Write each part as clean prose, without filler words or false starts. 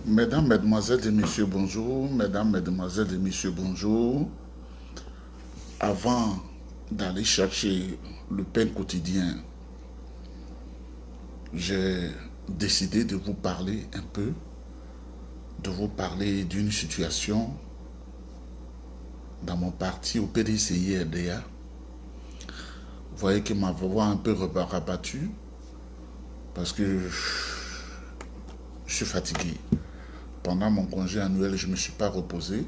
Mesdames, Mesdemoiselles et Messieurs, bonjour. Mesdames, Mesdemoiselles et Messieurs, bonjour. Avant d'aller chercher le pain quotidien, j'ai décidé de vous parler un peu, de vous parler d'une situation dans mon parti au PDCI-RDA. Vous voyez que ma voix a un peu rabattue parce que je suis fatigué. Pendant mon congé annuel, je ne me suis pas reposé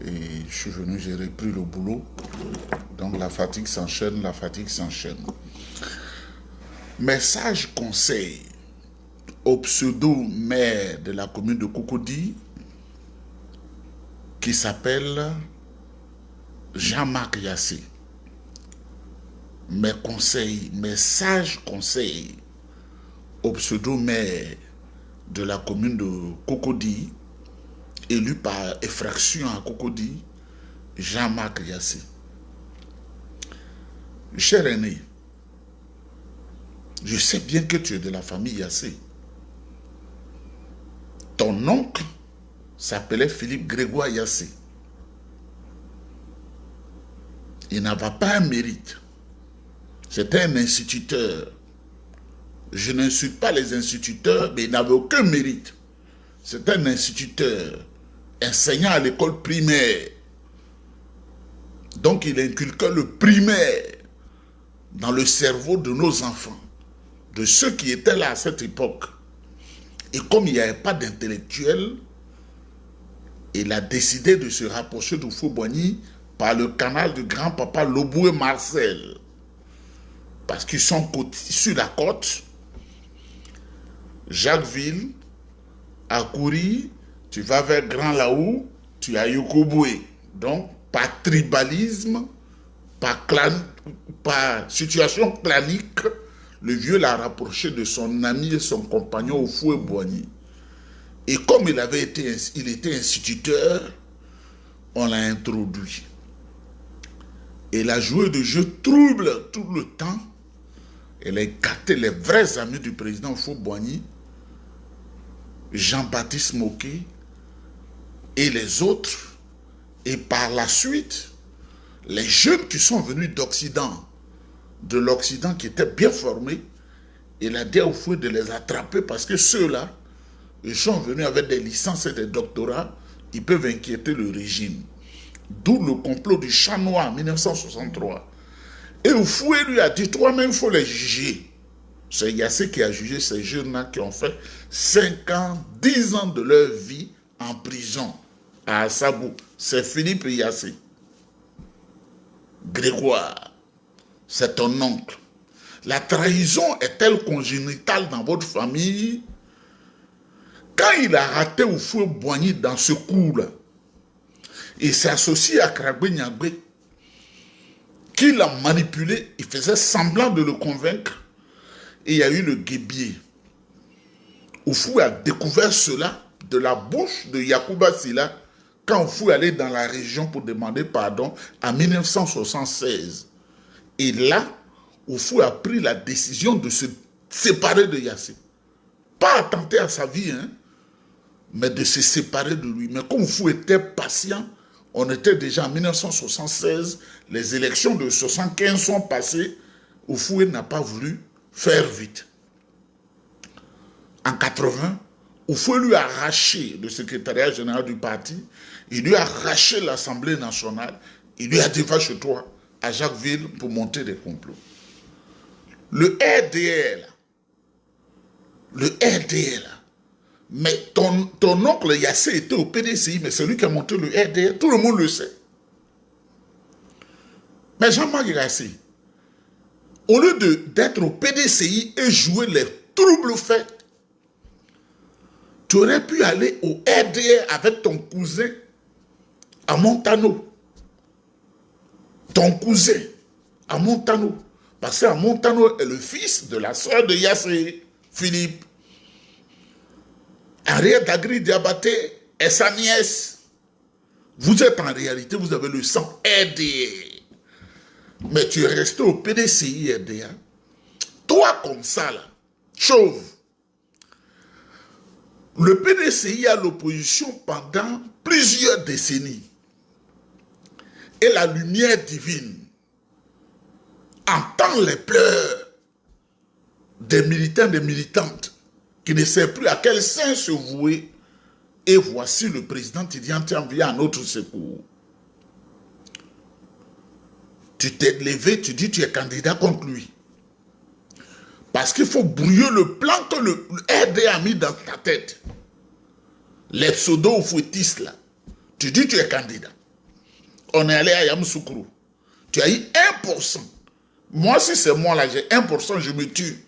et je suis venu, j'ai repris le boulot. Donc la fatigue s'enchaîne, la fatigue s'enchaîne. Message conseil au pseudo-maire de la commune de Cocody qui s'appelle Jean-Marc Yassé. Mes conseils, message conseil au pseudo-maire de la commune de Cocody, élu par effraction à Cocody, Jean-Marc Yassé. Cher aîné, je sais bien que tu es de la famille Yassé. Ton oncle s'appelait Philippe Grégoire Yassé. Il n'avait pas un mérite. C'était un instituteur. Je n'insulte pas les instituteurs, mais il n'avait aucun mérite. C'était un instituteur, enseignant à l'école primaire. Donc il inculquait le primaire dans le cerveau de nos enfants, de ceux qui étaient là à cette époque. Et comme il n'y avait pas d'intellectuel, il a décidé de se rapprocher de Houphouët-Boigny par le canal du grand-papa Loboué Marcel. Parce qu'ils sont sur la côte, Jacquesville, Akoury, tu vas vers Grand Laou, tu as Yokoboué. Donc, par tribalisme, par situation clanique, le vieux l'a rapproché de son ami et son compagnon Houphouët-Boigny. Et comme il était instituteur, on l'a introduit. Il a joué de jeux troubles tout le temps. Il a écarté les vrais amis du président Houphouët-Boigny, Jean-Baptiste Moquet et les autres. Et par la suite, les jeunes qui sont venus d'Occident, de l'Occident qui étaient bien formés, il a dit à Houphouët de les attraper parce que ceux-là, ils sont venus avec des licences et des doctorats, ils peuvent inquiéter le régime. D'où le complot du Chat Noir en 1963. Et Houphouët lui a dit, toi-même, il faut les juger. C'est Yassé qui a jugé ces jeunes-là qui ont fait 5 ans, 10 ans de leur vie en prison à Assabou. C'est Philippe Yassé. Grégoire, c'est ton oncle. La trahison est-elle congénitale dans votre famille? Quand il a raté Houphouët-Boigny dans ce coup-là, il s'est associé à Krabé Niagbé, qui l'a manipulé, il faisait semblant de le convaincre, et il y a eu le guébier. Houphouët a découvert cela de la bouche de Yacouba Silla, quand Houphouët allait dans la région pour demander pardon en 1976. Et là, Houphouët a pris la décision de se séparer de Yassé. Pas attenter à sa vie, hein, mais de se séparer de lui. Mais comme Houphouët était patient, on était déjà en 1976, les élections de 1975 sont passées, Houphouët n'a pas voulu faire vite. En 80, Houphouët lui a arraché le secrétariat général du parti, il lui a arraché l'Assemblée nationale, il lui a dit va chez toi à Jacquesville pour monter des complots. Le RDL, mais ton oncle Yassé était au PDCI, mais c'est lui qui a monté le RDL, tout le monde le sait. Mais Jean-Marc Yassé, au lieu d'être au PDCI et jouer les troubles faits, tu aurais pu aller au RDR avec ton cousin à Montano. Ton cousin à Montano. Parce qu'à Montano est le fils de la soeur de Yassé, Philippe. Henriette Agri Diabaté est sa nièce. Vous êtes en réalité, vous avez le sang RDR. Mais tu es resté au PDCI RDA. Toi comme ça là, chauve. Le PDCI a l'opposition pendant plusieurs décennies. Et la lumière divine entend les pleurs des militants, des militantes qui ne savent plus à quel sein se vouer. Et voici le président Tidiane Tiam vient à notre secours. Tu t'es levé, tu dis tu es candidat contre lui. Parce qu'il faut brouiller le plan que le RD a mis dans ta tête. Les pseudo-fouettistes là. Tu dis tu es candidat. On est allé à Yamoussoukro. Tu as eu 1%. Moi, si c'est moi là, j'ai 1%, je me tue.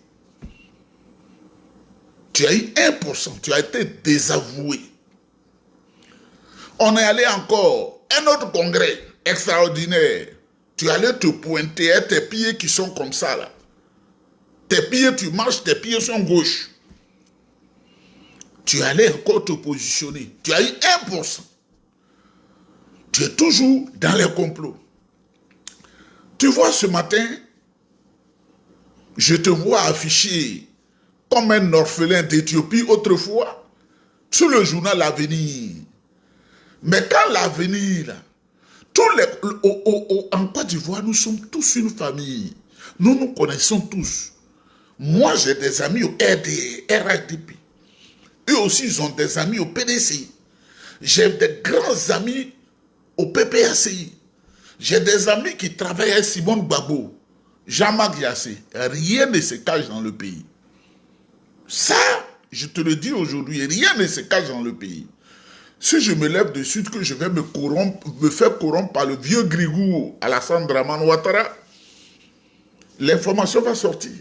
Tu as eu 1%. Tu as été désavoué. On est allé encore. Un autre congrès extraordinaire. Tu allais te pointer à tes pieds qui sont comme ça là. Tes pieds, tu marches, tes pieds sont gauche. Tu allais encore te positionner. Tu as eu 1%. Tu es toujours dans les complots. Tu vois, ce matin, je te vois affiché comme un orphelin d'Éthiopie autrefois sur le journal L'Avenir. Mais quand L'Avenir, là, en Côte d'Ivoire, nous sommes tous une famille. Nous nous connaissons tous. Moi, j'ai des amis au RDR, RHDP. Eux aussi, ils ont des amis au PDCI. J'ai des grands amis au PPACI. J'ai des amis qui travaillent avec Simone Gbagbo, Jean-Marc Yassé. Rien ne se cache dans le pays. Ça, je te le dis aujourd'hui, rien ne se cache dans le pays. Si je me lève dessus que je vais me faire corrompre par le vieux Grigou Alassane Dramane Ouattara, l'information va sortir.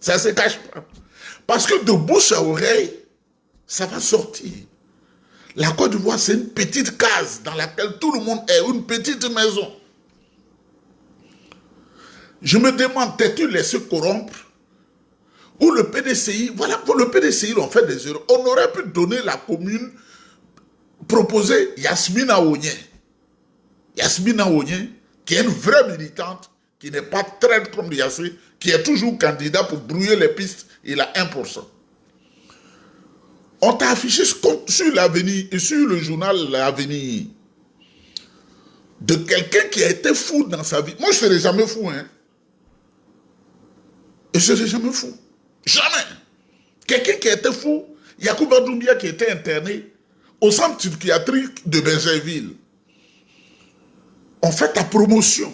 Ça ne se cache pas. Parce que de bouche à oreille, ça va sortir. La Côte d'Ivoire, c'est une petite case dans laquelle tout le monde est, une petite maison. Je me demande, t'es-tu laissé corrompre? Ou le PDCI, voilà, pour le PDCI, on fait des erreurs. On aurait pu donner la commune, proposer Yasmina Onyen. Yasmina Onyen, qui est une vraie militante, qui n'est pas traite comme Yassé, qui est toujours candidat pour brouiller les pistes, il a 1%. On t'a affiché sur l'Avenir, et sur le journal L'Avenir, de quelqu'un qui a été fou dans sa vie. Moi, je ne serai jamais fou, hein. Et je ne serai jamais fou. Jamais. Quelqu'un qui a été fou, Yacouba Doumbia qui était interné au centre psychiatrique de Benjerville. On fait ta promotion.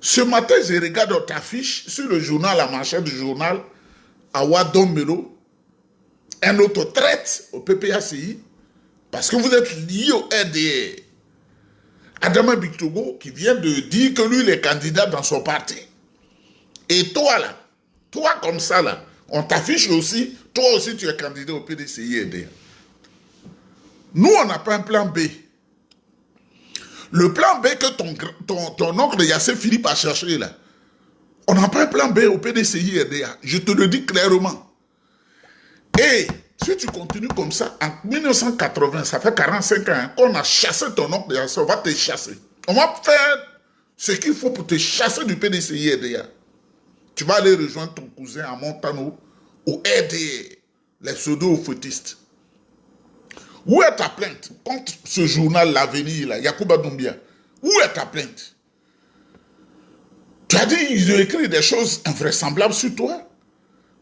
Ce matin, je regarde ta fiche sur le journal, la manchette du journal, Awa Dombelo. Un autre traite au PPACI, parce que vous êtes lié au RDR. Adama Bictogo, qui vient de dire que lui, il est candidat dans son parti. Et toi, là, toi comme ça, là, on t'affiche aussi, toi aussi, tu es candidat au PDCI RDR. Nous, on n'a pas un plan B. Le plan B que ton oncle Yassé Philippe a cherché, là, on n'a pas un plan B au PDCI RDR. Je te le dis clairement. Et si tu continues comme ça, en 1980, ça fait 45 ans, hein, qu'on a chassé ton oncle, on va te chasser. On va faire ce qu'il faut pour te chasser du PDCI RDA. Tu vas aller rejoindre ton cousin à Montano, au RDA, les pseudo-fouettistes. Où est ta plainte contre ce journal L'Avenir, là, Yacouba Doumbia? Où est ta plainte? Tu as dit qu'ils ont écrit des choses invraisemblables sur toi?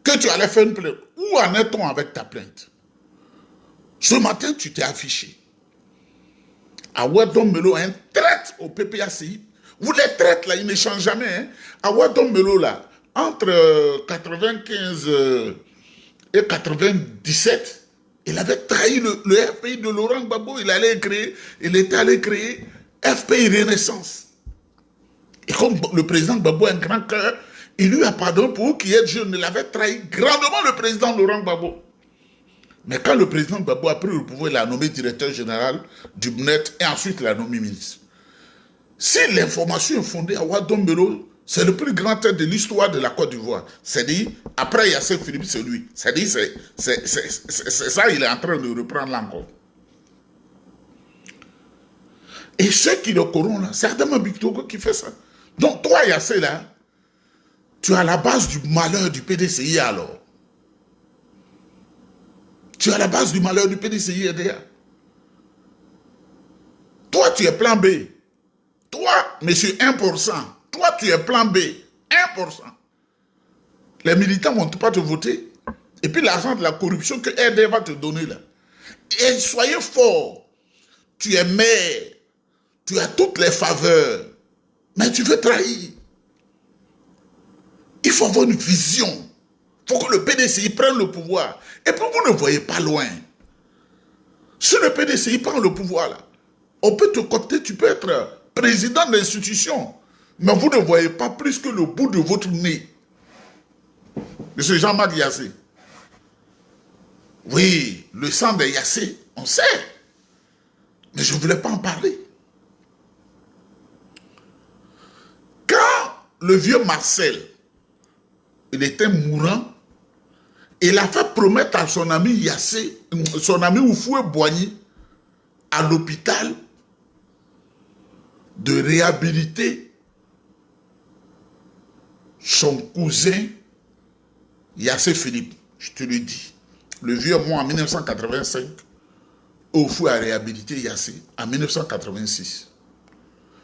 Que tu allais faire une plainte. Où en est-on avec ta plainte? Ce matin, tu t'es affiché. Awa Dombelo, un traite au PPACI. Vous les traites là, ils ne changent jamais. Hein? Awa Dombelo là, entre 95 et 97, il avait trahi le FPI de Laurent Gbagbo. Il était allé créer FPI Renaissance. Et comme le président Gbagbo a un grand cœur, il lui a pardonné pour qu'il ait jeune. Il avait trahi grandement le président Laurent Gbagbo. Mais quand le président Gbagbo a pris le pouvoir, il l'a nommé directeur général du BNET et ensuite il l'a nommé ministre. Si l'information est fondée à Ouadombelo, c'est le plus grand tête de l'histoire de la Côte d'Ivoire. C'est-à-dire, après Yassé Philippe, c'est lui. C'est-à-dire, c'est ça, il est en train de reprendre là encore. Et ceux qui le corrompent là, c'est Adama Bictogo qui fait ça. Donc toi, Yassé là, tu es à la base du malheur du PDCI alors. es à la base du malheur du PDCI RDA. Toi, tu es plan B. Toi, monsieur 1%. Toi, tu es plan B. 1%. Les militants ne vont pas te voter. Et puis l'argent de la corruption que RDA va te donner là. Et soyez forts. Tu es maire. Tu as toutes les faveurs. Mais tu veux trahir. Il faut avoir une vision. Il faut que le PDCI prenne le pouvoir. Et puis vous ne voyez pas loin. Si le PDCI prend le pouvoir là, on peut te coopter, tu peux être président d'institution. Mais vous ne voyez pas plus que le bout de votre nez. Monsieur Jean-Marc Yassé. Oui, le sang de Yassé, on sait. Mais je ne voulais pas en parler. Quand le vieux Marcel, il était mourant, il a fait promettre à son ami Yassé, son ami Oufoué Boigny, à l'hôpital, de réhabiliter son cousin Yassé Philippe. Je te le dis. Le vieux mois en 1985, Oufoué a réhabilité Yassé en 1986.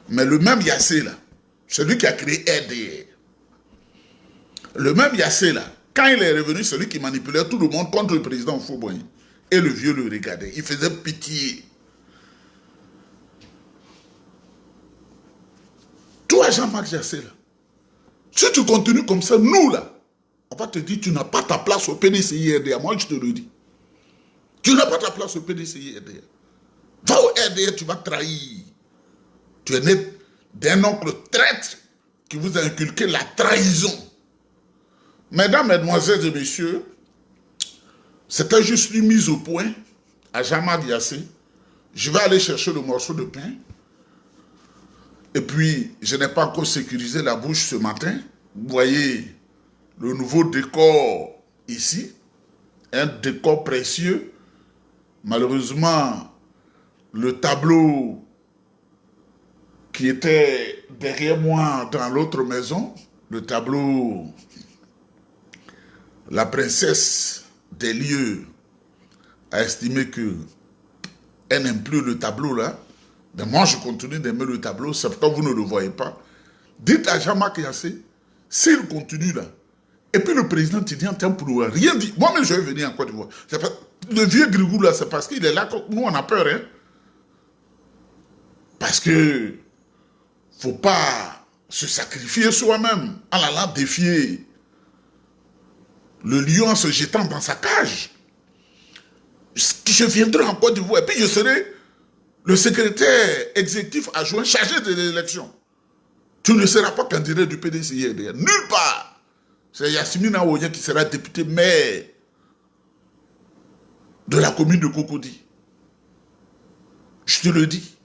Mais le même Yassé là, celui qui a créé RDR, le même Yassé là, quand il est revenu, celui qui manipulait tout le monde contre le président Oufoué Boigny, et le vieux le regardait, il faisait pitié. Toi, Jean-Marc Yassé, là, si tu continues comme ça, nous, là, on va te dire, tu n'as pas ta place au PDCI RDA. Moi, je te le dis. Tu n'as pas ta place au PDCI RDA. Va au RDA, tu vas trahir. Tu es né d'un oncle traître qui vous a inculqué la trahison. Mesdames, mesdemoiselles et messieurs, c'était juste une mise au point à Jean-Marc Yassé. Je vais aller chercher le morceau de pain. Et puis, je n'ai pas encore sécurisé la bouche ce matin. Vous voyez le nouveau décor ici. Un décor précieux. Malheureusement, le tableau qui était derrière moi dans l'autre maison, le tableau La princesse des lieux a estimé que elle n'aime plus le tableau là. Mais moi, je continue d'aimer le tableau, c'est pourquoi vous ne le voyez pas. Dites à Jean-Marc Yassé, s'il continue là, et puis le président Tidiane Tempoulou n'a rien dit. Moi-même, je vais venir en Côte d'Ivoire. Le vieux Grigou là, c'est parce qu'il est là, nous on a peur. Hein? Parce que faut pas se sacrifier soi-même en allant défier le lion en se jetant dans sa cage. Je viendrai en Côte d'Ivoire et puis je serai le secrétaire exécutif adjoint chargé de l'élection. Tu ne seras pas candidat du PDCI RDA. Nulle part. C'est Yasmine Aouya qui sera député maire de la commune de Cocody. Je te le dis.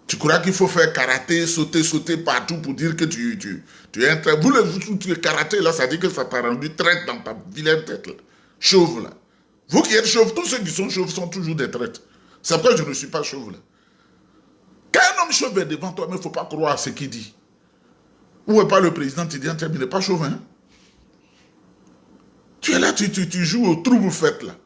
Tu crois qu'il faut faire karaté, sauter partout pour dire que tu es un traître. Vous, tu es karaté, là, ça dit que ça t'a rendu traître dans ta vilaine tête, là. Chauve, là. Vous qui êtes chauve, tous ceux qui sont chauves sont toujours des traîtres. C'est pourquoi je ne suis pas chauve, là. Quand un homme chauve est devant toi, il ne faut pas croire à ce qu'il dit. Où est pas le président Tidiane Tempoulou, il n'est pas chauve, hein? Tu es là, tu joues au trouble-fête, là.